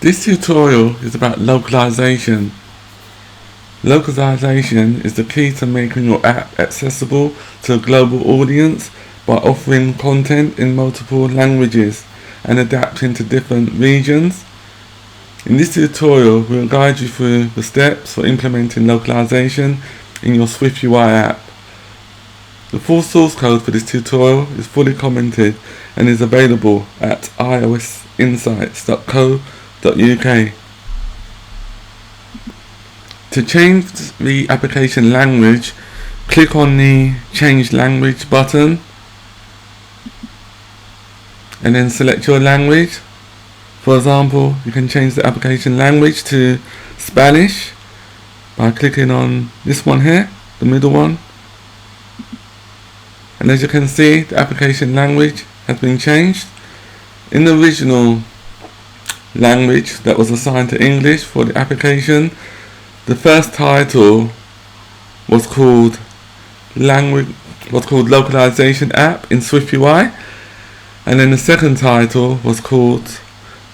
This tutorial is about localization. Localization is the key to making your app accessible to a global audience by offering content in multiple languages and adapting to different regions. In this tutorial, we'll guide you through the steps for implementing localization in your SwiftUI app. The full source code for this tutorial is fully commented and is available at iosinsights.co.uk. To change the application language, click on the Change Language button and then select your language. For example, you can change the application language to Spanish by clicking on this one here, the middle one. And as you can see, the application language has been changed. In the original language that was assigned to English for the application, the first title was called Localization App in SwiftUI, and then the second title was called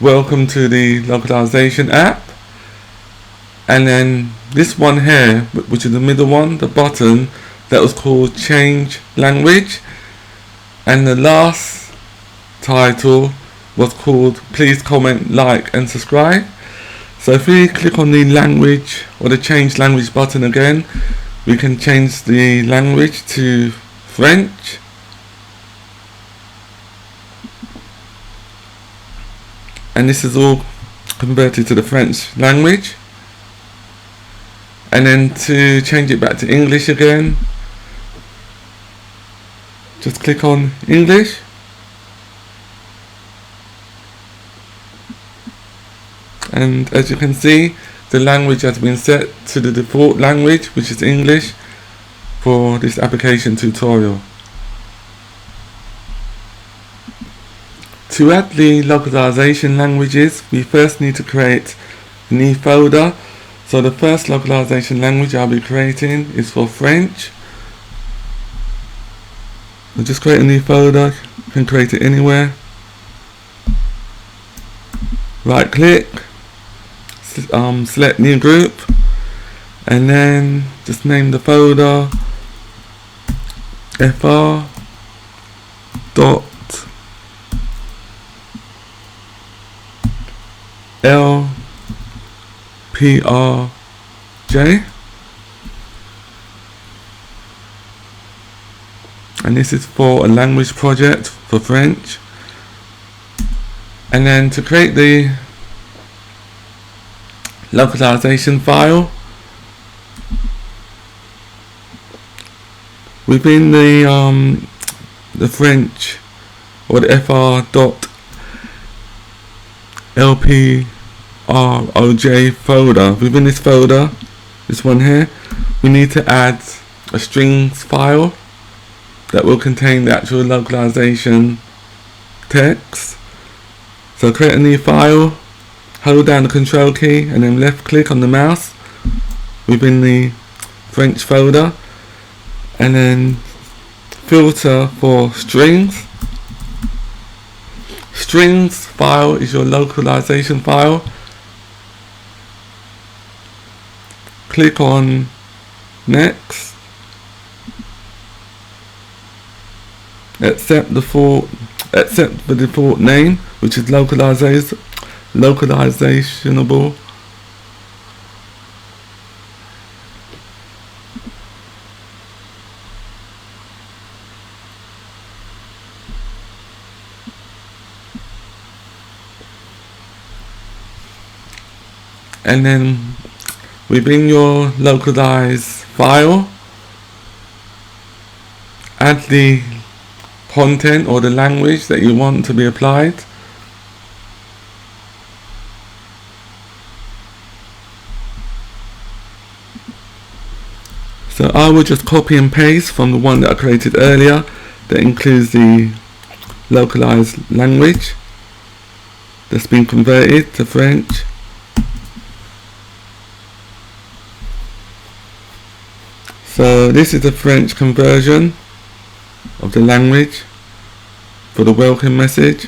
Welcome to the Localization App. And then this one here, which is the middle one, the button, that was called Change Language, and the last title was called Please Comment, Like and Subscribe. So if we click on the language or the Change Language button again, we can change the language to French. And this is all converted to the French language. And then to change it back to English again, just click on English. And as you can see, the language has been set to the default language, which is English, for this application tutorial. To add the localization languages, we first need to create a new folder. So the first localization language I'll be creating is for French. I'll just create a new folder. You can create it anywhere. Right click, select new group, and then just name the folder fr.lprj, and this is for a language project for French. And then to create the localization file, within the French or the fr.lproj folder, within this folder, this one here, we need to add a strings file that will contain the actual localization text. So create a new file, hold down the control key and then left click on the mouse within the French folder, and then filter for strings. Strings file is your localization file. Click on next. Accept the default name, which is localizationable. And then within your localize file, add the content or the language that you want to be applied. So I will just copy and paste from the one that I created earlier that includes the localized language that's been converted to French. So this is the French conversion of the language for the welcome message.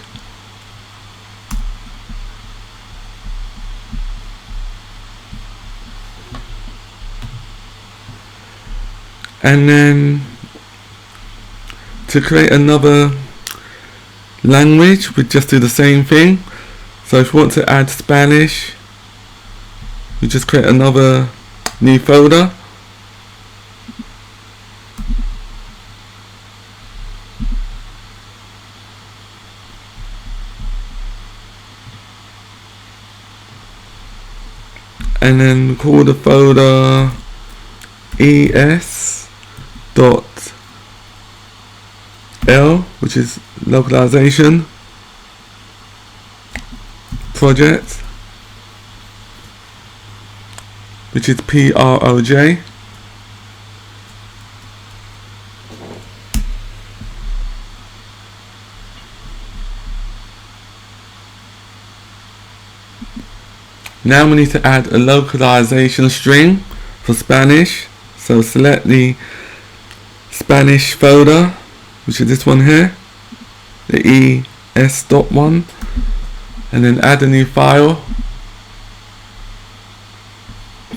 And then to create another language, we just do the same thing. So if you want to add Spanish, you just create another new folder. And then call the folder es.l, which is localization project, which is PROJ. Now we need to add a localization string for Spanish. So select the Spanish folder, which is this one here, the es.1, and then add a new file.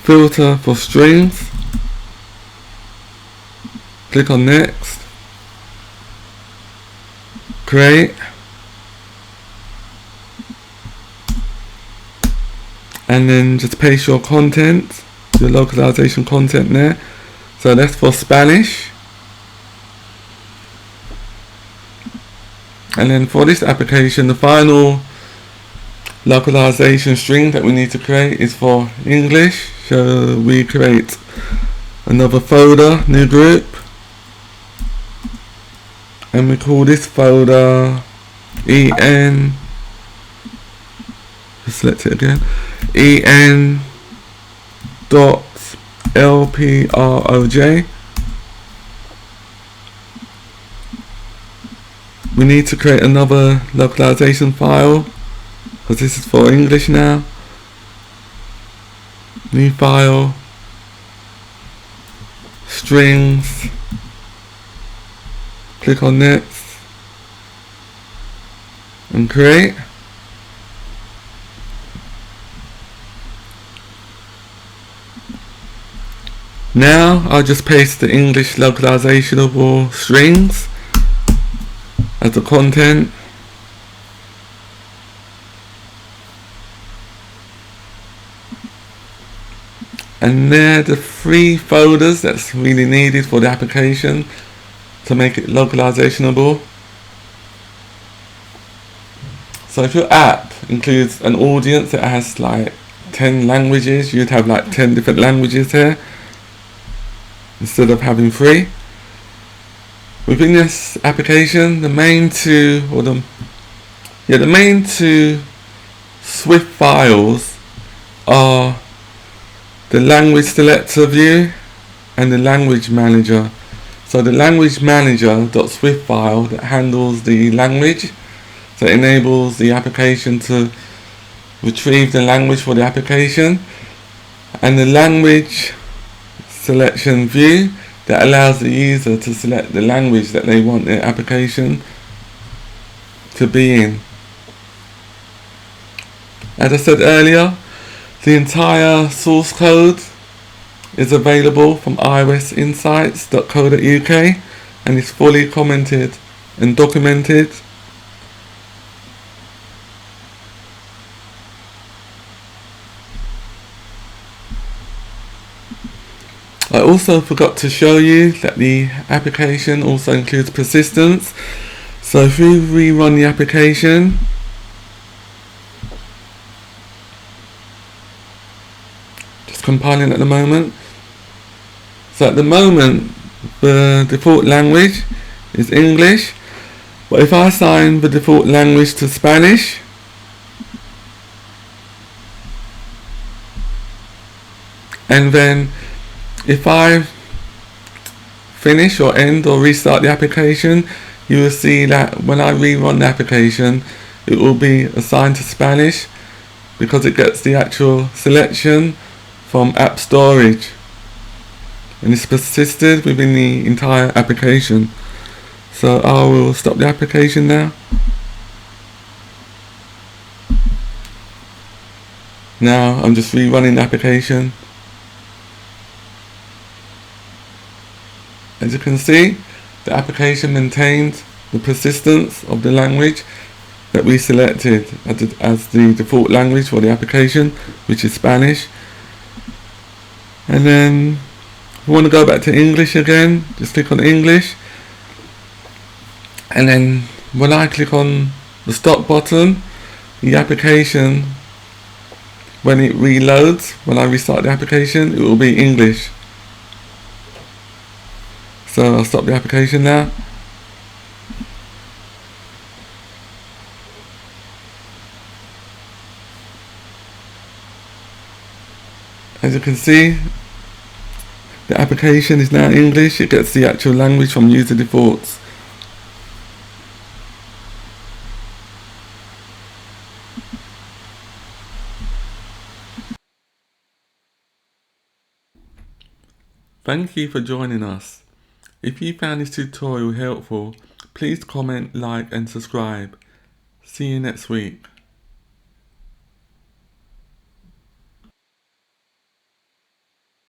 Filter for strings. Click on next. Create. And then just paste your content, your localization content there. So that's for Spanish. And then for this application, the final localization string that we need to create is for English. So we create another folder, new group, and we call this folder en, just select it again, en.lproj. We need to create another localization file because this is for English now. New file, strings, click on next and create. Now I'll just paste the English localizationable strings as the content. And they're the 3 folders that's really needed for the application to make it localizationable. So if your app includes an audience that has like 10 languages, you'd have like 10 different languages here instead of having 3. Within this application, the main two Swift files are the language selector view and the language manager. So the language manager.swift file that handles the language, so it enables the application to retrieve the language for the application, and the language selection view that allows the user to select the language that they want their application to be in. As I said earlier, the entire source code is available from iosinsights.co.uk and is fully commented and documented. I also forgot to show you that the application also includes persistence. So if we rerun the application, just compiling at the moment. So at the moment the default language is English, but if I assign the default language to Spanish, and then if I finish or end or restart the application, you will see that when I rerun the application, it will be assigned to Spanish because it gets the actual selection from app storage and it's persisted within the entire application. So I will stop the application now. Now I'm just rerunning the application. As you can see, the application maintains the persistence of the language that we selected as the default language for the application, which is Spanish. And then if you want to go back to English again, just click on English, and then when I click on the stop button, the application, when it reloads, when I restart the application, it will be English. So I'll stop the application now. As you can see, the application is now English. It gets the actual language from user defaults. Thank you for joining us. If you found this tutorial helpful, please comment, like and subscribe. See you next week.